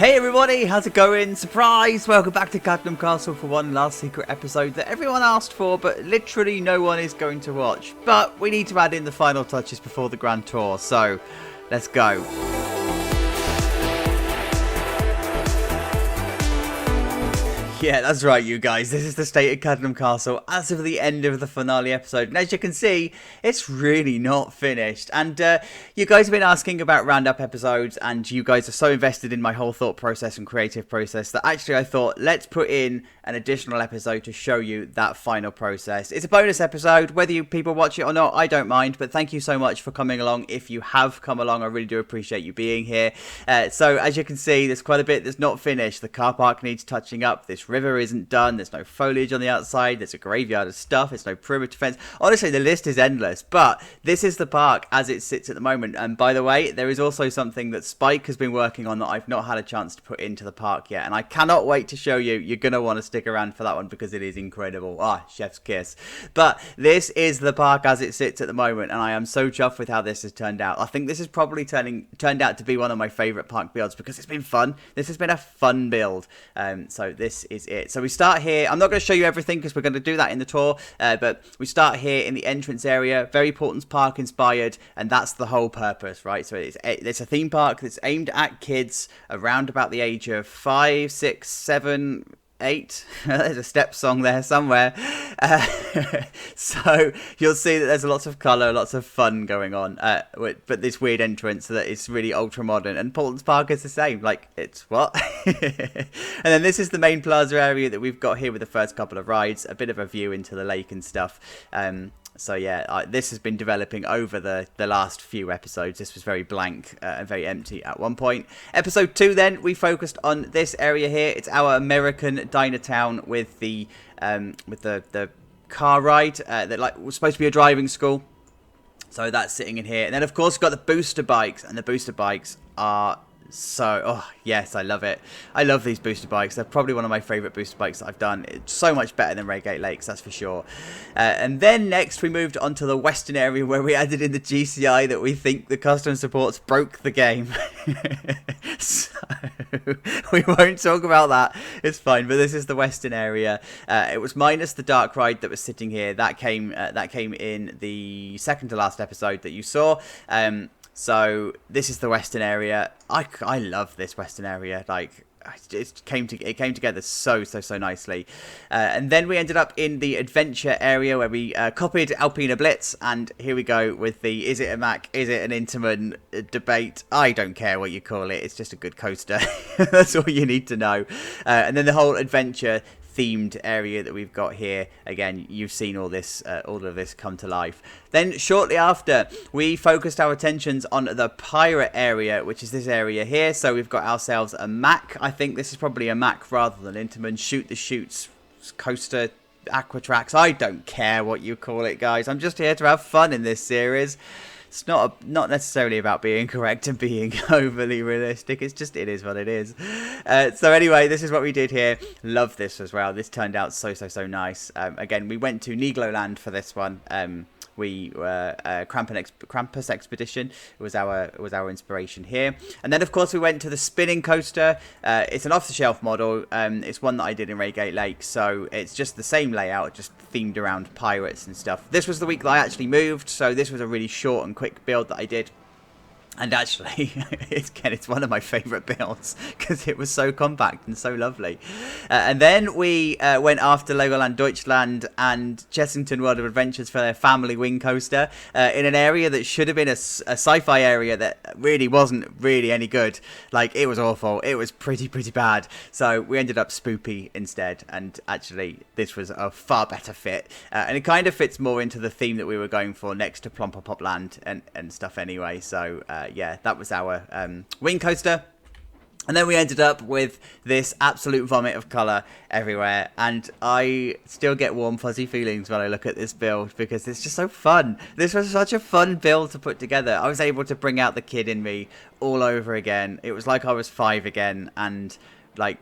Hey everybody, how's it going? Surprise! Welcome back to Cadnham Castle for one last secret episode that everyone asked for, but literally no one is going to watch. But we need to add in the final touches before the grand tour, so let's go. Yeah, that's right, you guys. This is the state of Cadnham Castle as of the end of the finale episode. And as you can see, it's really not finished. And you guys have been asking about roundup episodes, and you guys are so invested in my whole thought process and creative process that actually I thought, let's put in an additional episode to show you that final process. It's a bonus episode. Whether you people watch it or not, I don't mind. But thank you so much for coming along. If you have come along, I really do appreciate you being here. So as you can see, there's quite a bit that's not finished. The car park needs touching up. This river isn't done. There's no foliage on the outside. There's a graveyard of stuff. There's no perimeter fence. Honestly, the list is endless, but this is the park as it sits at the moment. And by the way, there is also something that Spike has been working on that I've not had a chance to put into the park yet, and I cannot wait to show you. You're going to want to stick around for that one because it is incredible. Chef's kiss. But this is the park as it sits at the moment, and I am so chuffed with how this has turned out. I think this is probably turned out to be one of my favourite park builds because it's been fun. This has been a fun build. So this is it. So we start here. I'm not going to show you everything because we're going to do that in the tour, but we start here in the entrance area, very Paulton's Park inspired, and that's the whole purpose, right? So it's a theme park that's aimed at kids around about the age of 5, 6, 7, 8. There's a step song there somewhere. So you'll see that there's lots of colour, lots of fun going on, but this weird entrance that is really ultra modern, and Paulton's Park is the same. Like, it's what? And then this is the main plaza area that we've got here with the first couple of rides, a bit of a view into the lake and stuff. So yeah, this has been developing over the last few episodes. This was very blank and very empty at one point. Episode 2 then, we focused on this area here. It's our American diner town with the car ride that was supposed to be a driving school. So that's sitting in here. And then of course we've got the booster bikes, and the booster bikes are yes, I love it. I love these booster bikes. They're probably one of my favourite booster bikes that I've done. It's so much better than Reigate Lakes, that's for sure. And then next we moved on to the western area where we added in the GCI that we think the custom supports broke the game. So we won't talk about that. It's fine. But this is the western area. It was minus the dark ride that was sitting here. That came in the second to last episode that you saw. So this is the western area. I love this western area. Like, it came together so nicely. And then we ended up in the adventure area where we copied Alpina Blitz, and here we go with the is it a Mack, is it an Intamin debate. I don't care what you call it, it's just a good coaster. That's all you need to know. And then the whole adventure themed area that we've got here. Again, you've seen all of this come to life. Then shortly after, we focused our attentions on the pirate area, which is this area here. So we've got ourselves a Mack. I think this is probably a Mack rather than Intamin. Shoot the Chutes coaster, Aquatrax. I don't care what you call it, guys. I'm just here to have fun in this series. It's not necessarily about being correct and being overly realistic. It's just, it is what it is. So anyway, this is what we did here. Love this as well. This turned out so nice. Again, we went to Legoland for this one. We Krampus Expedition was our inspiration here, and then of course we went to the spinning coaster. It's an off-the-shelf model. It's one that I did in Reigate Lakes, so it's just the same layout, just themed around pirates and stuff. This was the week that I actually moved, so this was a really short and quick build that I did. And actually, it's one of my favourite builds because it was so compact and so lovely. And then we went after Legoland Deutschland and Chessington World of Adventures for their family wing coaster in an area that should have been a sci-fi area that really wasn't really any good. Like, it was awful. It was pretty bad. So we ended up Spoopy instead. And actually, this was a far better fit. And it kind of fits more into the theme that we were going for next to Plomper Popland and stuff anyway. So yeah, that was our wing coaster. And then we ended up with this absolute vomit of colour everywhere. And I still get warm, fuzzy feelings when I look at this build because it's just so fun. This was such a fun build to put together. I was able to bring out the kid in me all over again. It was like I was 5 again. And like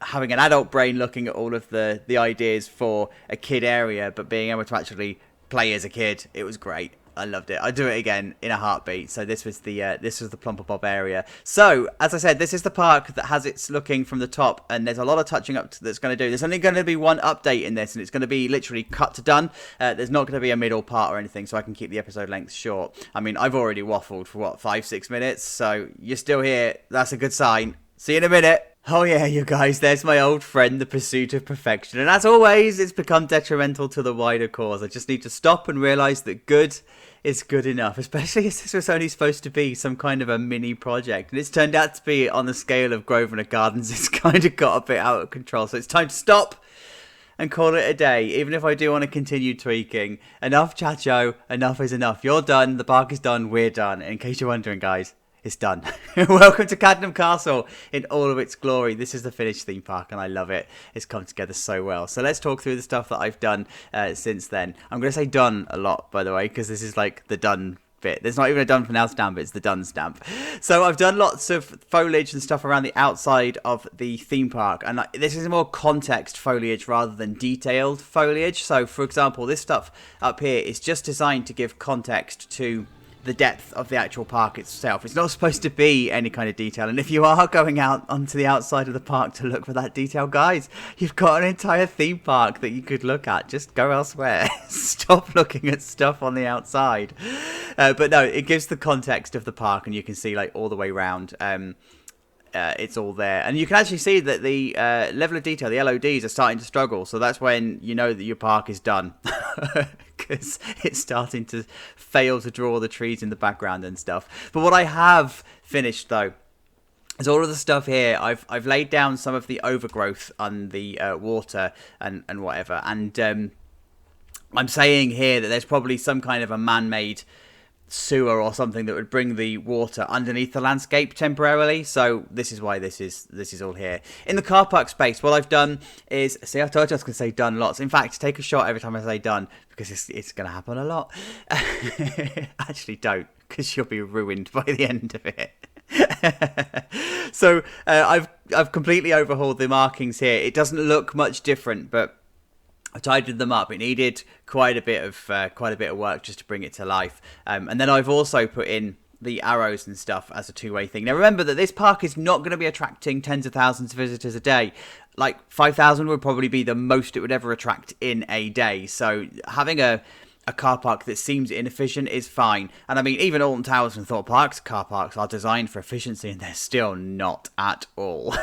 having an adult brain looking at all of the ideas for a kid area, but being able to actually play as a kid. It was great. I loved it. I'd do it again in a heartbeat. So this was the Plumper Bob area. So as I said, this is the park that has its looking from the top, and there's a lot of touching up that's going to do. There's only going to be one update in this, and it's going to be literally cut to done. There's not going to be a middle part or anything, so I can keep the episode length short. I mean, I've already waffled for what, 5-6 minutes, so you're still here. That's a good sign. See you in a minute. Oh yeah, you guys, there's my old friend, the pursuit of perfection. And as always, it's become detrimental to the wider cause. I just need to stop and realise that good is good enough, especially as this was only supposed to be some kind of a mini project. And it's turned out to be, on the scale of Grosvenor Gardens, it's kind of got a bit out of control. So it's time to stop and call it a day, even if I do want to continue tweaking. Enough, Chacho, enough is enough. You're done, the park is done, we're done. In case you're wondering, guys, it's done. Welcome to Cadnham Castle in all of its glory. This is the finished theme park, and I love it. It's come together so well. So let's talk through the stuff that I've done since then. I'm going to say done a lot, by the way, because this is like the done bit. There's not even a done for now stamp, it's the done stamp. So I've done lots of foliage and stuff around the outside of the theme park, and this is more context foliage rather than detailed foliage. So for example, this stuff up here is just designed to give context to the depth of the actual park itself. It's not supposed to be any kind of detail, and if you are going out onto the outside of the park to look for that detail, guys, you've got an entire theme park that you could look at. Just go elsewhere. Stop looking at stuff on the outside. But no, it gives the context of the park, and you can see like all the way around. It's all there, and you can actually see that the level of detail, the LODs, are starting to struggle. So that's when you know that your park is done, because it's starting to fail to draw the trees in the background and stuff. But what I have finished though is all of the stuff here. I've laid down some of the overgrowth on the water and whatever, and I'm saying here that there's probably some kind of a man-made sewer or something that would bring the water underneath the landscape temporarily. So this is why this is all here. In the car park space, what I've done is, see, I told you I was going to say done lots. In fact, take a shot every time I say done, because it's going to happen a lot. Actually don't, because you'll be ruined by the end of it. So I've completely overhauled the markings here. It doesn't look much different, but I tidied them up. It needed quite a bit of work just to bring it to life. And then I've also put in the arrows and stuff as a two-way thing. Now remember that this park is not going to be attracting tens of thousands of visitors a day. Like 5,000 would probably be the most it would ever attract in a day. So having a car park that seems inefficient is fine. And I mean, even Alton Towers and Thorpe Park's car parks are designed for efficiency, and they're still not at all.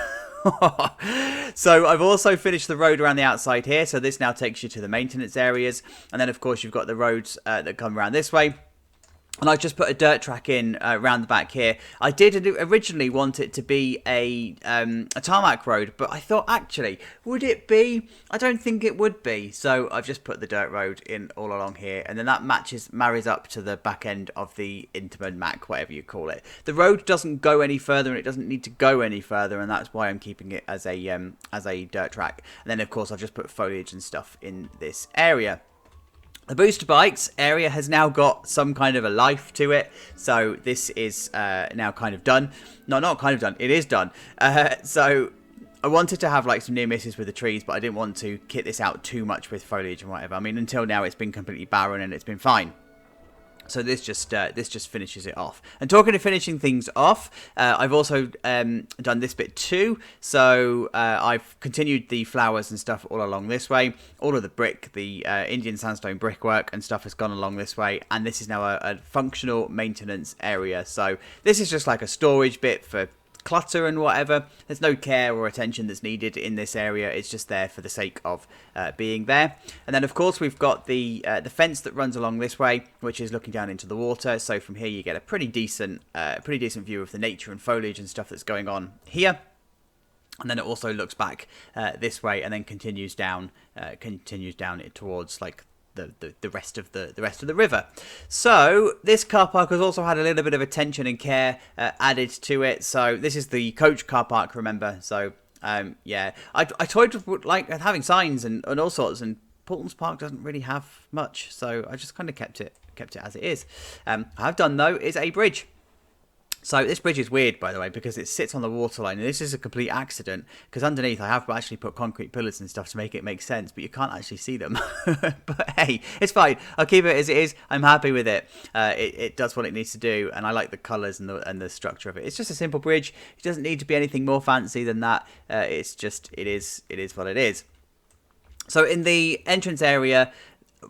So I've also finished the road around the outside here, so this now takes you to the maintenance areas, and then of course you've got the roads that come around this way. And I just put a dirt track in around the back here. I did originally want it to be a tarmac road, but I thought, actually, would it be? I don't think it would be. So I've just put the dirt road in all along here, and then that marries up to the back end of the Intamin Mac, whatever you call it. The road doesn't go any further, and it doesn't need to go any further, and that's why I'm keeping it as a dirt track. And then, of course, I've just put foliage and stuff in this area. The booster bikes area has now got some kind of a life to it, so this is now kind of done. No, not kind of done, it is done. So I wanted to have like some near misses with the trees, but I didn't want to kit this out too much with foliage and whatever. I mean, until now it's been completely barren and it's been fine. So this just finishes it off. And talking of finishing things off, I've also done this bit too. So I've continued the flowers and stuff all along this way. All of the brick, the Indian sandstone brickwork and stuff has gone along this way. And this is now a functional maintenance area. So this is just like a storage bit for clutter and whatever. There's no care or attention that's needed in this area. It's just there for the sake of being there. And then of course we've got the fence that runs along this way, which is looking down into the water. So from here you get a pretty decent view of the nature and foliage and stuff that's going on here. And then it also looks back this way and then continues down towards like the rest of the river. So this car park has also had a little bit of attention and care added to it. So this is the coach car park, remember? So yeah, I toyed with like having signs and all sorts, and Paulton's Park doesn't really have much, so I just kind of kept it as it is. I have done though is a bridge. So this bridge is weird, by the way, because it sits on the waterline, and this is a complete accident, because underneath I have actually put concrete pillars and stuff to make it make sense, but you can't actually see them. But hey, it's fine. I'll keep it as it is. I'm happy with it. It does what it needs to do, and I like the colours and the structure of it. It's just a simple bridge. It doesn't need to be anything more fancy than that. It's just, it is what it is. So in the entrance area,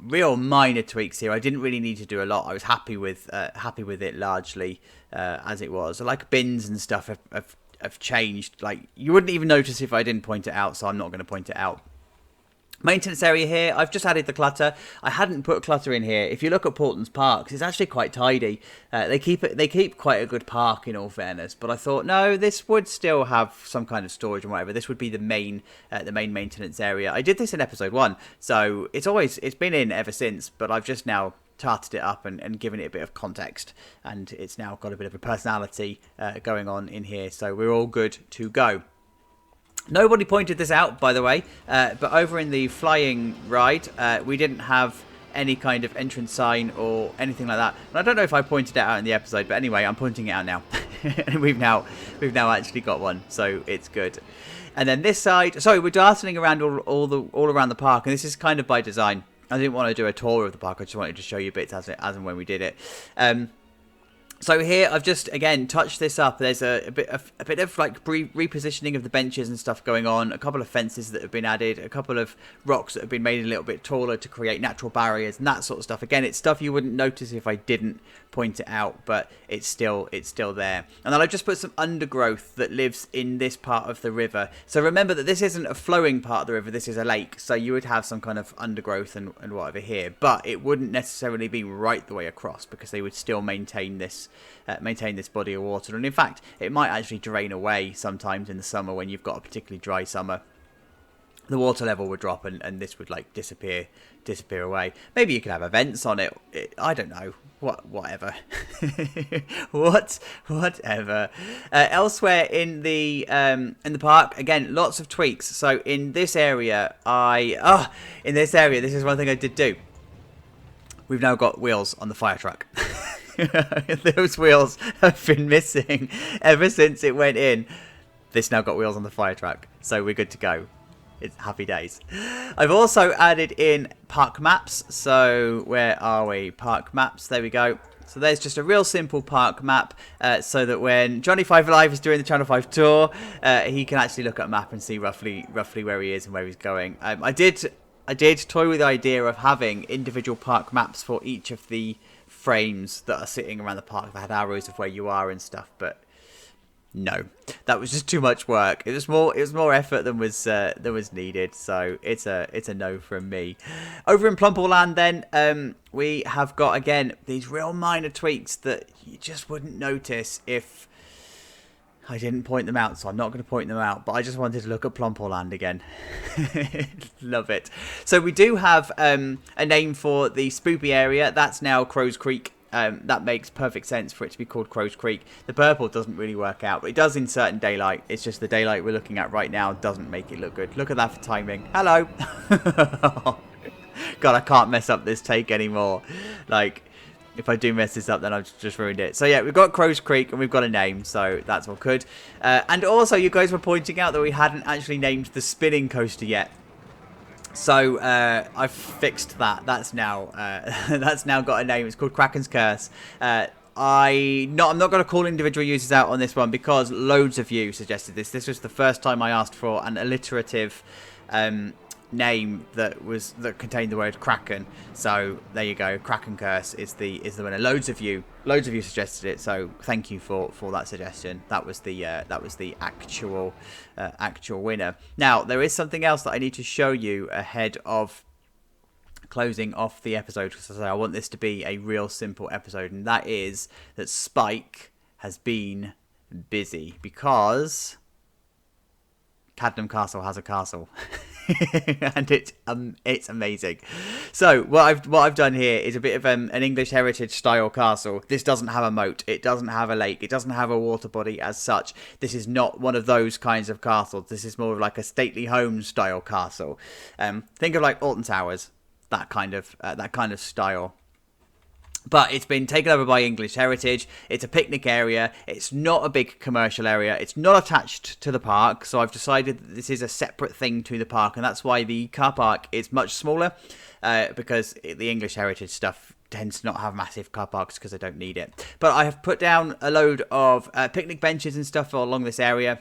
real minor tweaks here. I didn't really need to do a lot. I was happy with it largely as it was. Like bins and stuff have changed. Like you wouldn't even notice if I didn't point it out, so I'm not going to point it out. Maintenance area here, I've just added the clutter. I hadn't put clutter in here. If you look at Paulton's parks, it's actually quite tidy. They keep quite a good park in all fairness, but I thought no, this would still have some kind of storage and whatever. This would be the main maintenance area. I did this in episode 1, so it's been in ever since, but I've just now tarted it up and given it a bit of context, and it's now got a bit of a personality going on in here, so we're all good to go. Nobody pointed this out, by the way, but over in the flying ride, we didn't have any kind of entrance sign or anything like that. And I don't know if I pointed it out in the episode, but anyway, I'm pointing it out now. And we've now actually got one, so it's good. And then this side, sorry, we're darting around all around the park, and this is kind of by design. I didn't want to do a tour of the park. I just wanted to show you bits as and when we did it. So here I've just again touched this up. There's a bit of like repositioning of the benches and stuff going on. A couple of fences that have been added. A couple of rocks that have been made a little bit taller to create natural barriers and that sort of stuff. Again, it's stuff you wouldn't notice if I didn't point it out, but it's still there. And then I've just put some undergrowth that lives in this part of the river. So remember that this isn't a flowing part of the river. This is a lake. So you would have some kind of undergrowth and whatever here, but it wouldn't necessarily be right the way across because they would still maintain this body of water. And in fact, it might actually drain away sometimes in the summer when you've got a particularly dry summer. The water level would drop and this would like disappear away. Maybe you could have events on it. I don't know. Whatever. Whatever. Elsewhere in the park, again, lots of tweaks. So in this area, this is one thing I did do. We've now got wheels on the fire truck. Those wheels have been missing ever since it went in. This now got wheels on the fire truck, so we're good to go. It's happy days. I've also added in park maps. So where are we? Park maps. There we go. So there's just a real simple park map, so that when Johnny 5 Live is doing the Channel 5 tour, he can actually look at a map and see roughly where he is and where he's going. I did toy with the idea of having individual park maps for each of the frames that are sitting around the park that had arrows of where you are and stuff, but no, that was just too much work. It was more effort than was needed, so it's a no from me. Over in Plumpoland then, we have got again these real minor tweaks that you just wouldn't notice if I didn't point them out, so I'm not going to point them out, but I just wanted to look at Plumpoland again. Love it. So we do have a name for the spoopy area. That's now Crow's Creek. That makes perfect sense for it to be called Crow's Creek. The purple doesn't really work out, but it does in certain daylight. It's just the daylight we're looking at right now doesn't make it look good. Look at that for timing. Hello. God, I can't mess up this take anymore. Like, if I do mess this up, then I've just ruined it. So yeah, we've got Crow's Creek and we've got a name, so that's all good. And also, you guys were pointing out that we hadn't actually named the spinning coaster yet. So I've fixed that. That's now got a name. It's called Kraken's Curse. I'm not going to call individual users out on this one because loads of you suggested this. This was the first time I asked for an alliterative name that contained the word Kraken. So there you go. Kraken Curse is the winner. Loads of you suggested it. So thank you for that suggestion. That was the actual winner. Now there is something else that I need to show you ahead of closing off the episode, because I want this to be a real simple episode, and that is that Spike has been busy because Cadnham Castle has a castle. And it's amazing. So what I've done here is a bit of an English heritage style castle. This doesn't have a moat. It doesn't have a lake. It doesn't have a water body as such. This is not one of those kinds of castles. This is more of like a stately home style castle. Think of like Alton Towers, that kind of style. But it's been taken over by English Heritage. It's a picnic area. It's not a big commercial area. It's not attached to the park. So I've decided that this is a separate thing to the park. And that's why the car park is much smaller. Because the English Heritage stuff tends to not have massive car parks because they don't need it. But I have put down a load of picnic benches and stuff along this area,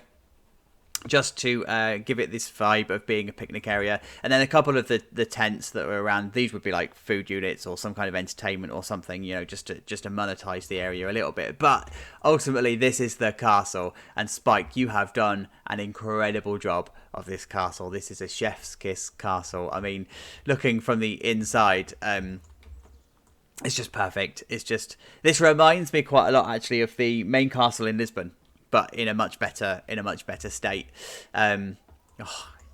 just to give it this vibe of being a picnic area. And then a couple of the tents that were around, these would be like food units or some kind of entertainment or something, you know, just to monetize the area a little bit. But ultimately, this is the castle. And Spike, you have done an incredible job of this castle. This is a chef's kiss castle. I mean, looking from the inside, it's just perfect. It's just, this reminds me quite a lot actually of the main castle in Lisbon, but in a much better state.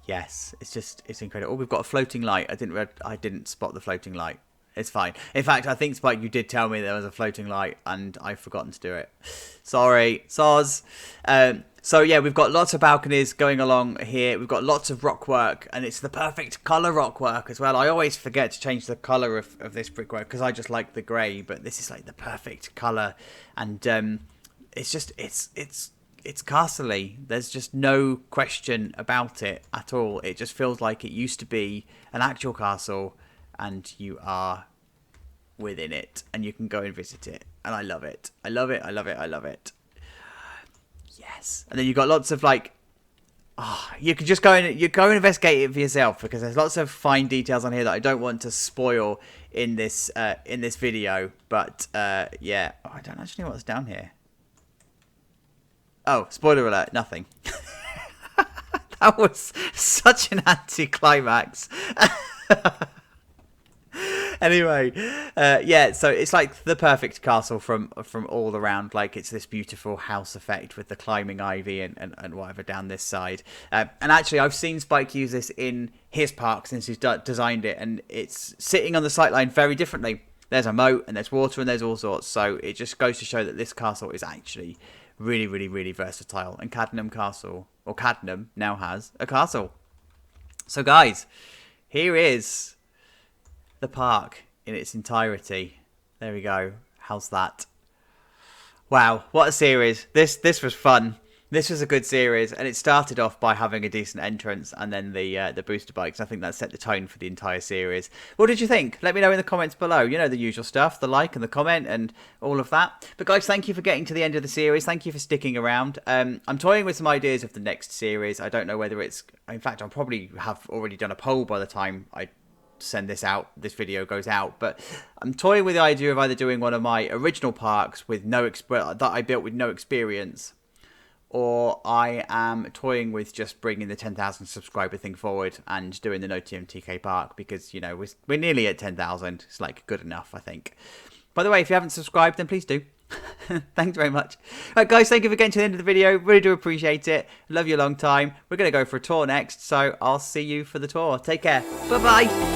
Yes, it's incredible. Oh, we've got a floating light. I didn't spot the floating light. It's fine. In fact, I think, Spike, you did tell me there was a floating light and I've forgotten to do it. Sorry, soz. So yeah, we've got lots of balconies going along here. We've got lots of rock work, and it's the perfect colour rock work as well. I always forget to change the colour of this brickwork because I just like the grey, but this is like the perfect colour. And it's just, it's castle-y. There's just no question about it at all. It just feels like it used to be an actual castle, and you are within it, and you can go and visit it. And I love it. I love it. I love it. I love it. Yes. And then you've got lots of like, you can just go and investigate it for yourself, because there's lots of fine details on here that I don't want to spoil in this video. But yeah, I don't actually know what's down here. Oh, spoiler alert, nothing. That was such an anticlimax. Anyway, yeah, so it's like the perfect castle from all around. Like, it's this beautiful house effect with the climbing ivy and whatever down this side. And actually, I've seen Spike use this in his park since he's designed it, and it's sitting on the sightline very differently. There's a moat, and there's water, and there's all sorts. So it just goes to show that this castle is actually really, really, really versatile. And Cadnham Castle, or Cadnham, now has a castle. So guys, here is the park in its entirety. There we go. How's that? Wow, what a series. This was fun. This was a good series, and it started off by having a decent entrance, and then the booster bikes. I think that set the tone for the entire series. What did you think? Let me know in the comments below. You know, the usual stuff, the like and the comment and all of that. But guys, thank you for getting to the end of the series. Thank you for sticking around. I'm toying with some ideas of the next series. I don't know whether it's... In fact, I'll probably have already done a poll by the time I send this video goes out, but I'm toying with the idea of either doing one of my original parks with that I built with no experience, or I am toying with just bringing the 10,000 subscriber thing forward and doing the No TMTK Park, because, you know, we're nearly at 10,000. It's like good enough, I think. By the way, if you haven't subscribed, then please do. Thanks very much. Right, guys, thank you for getting to the end of the video. Really do appreciate it. Love you a long time. We're going to go for a tour next, so I'll see you for the tour. Take care. Bye-bye.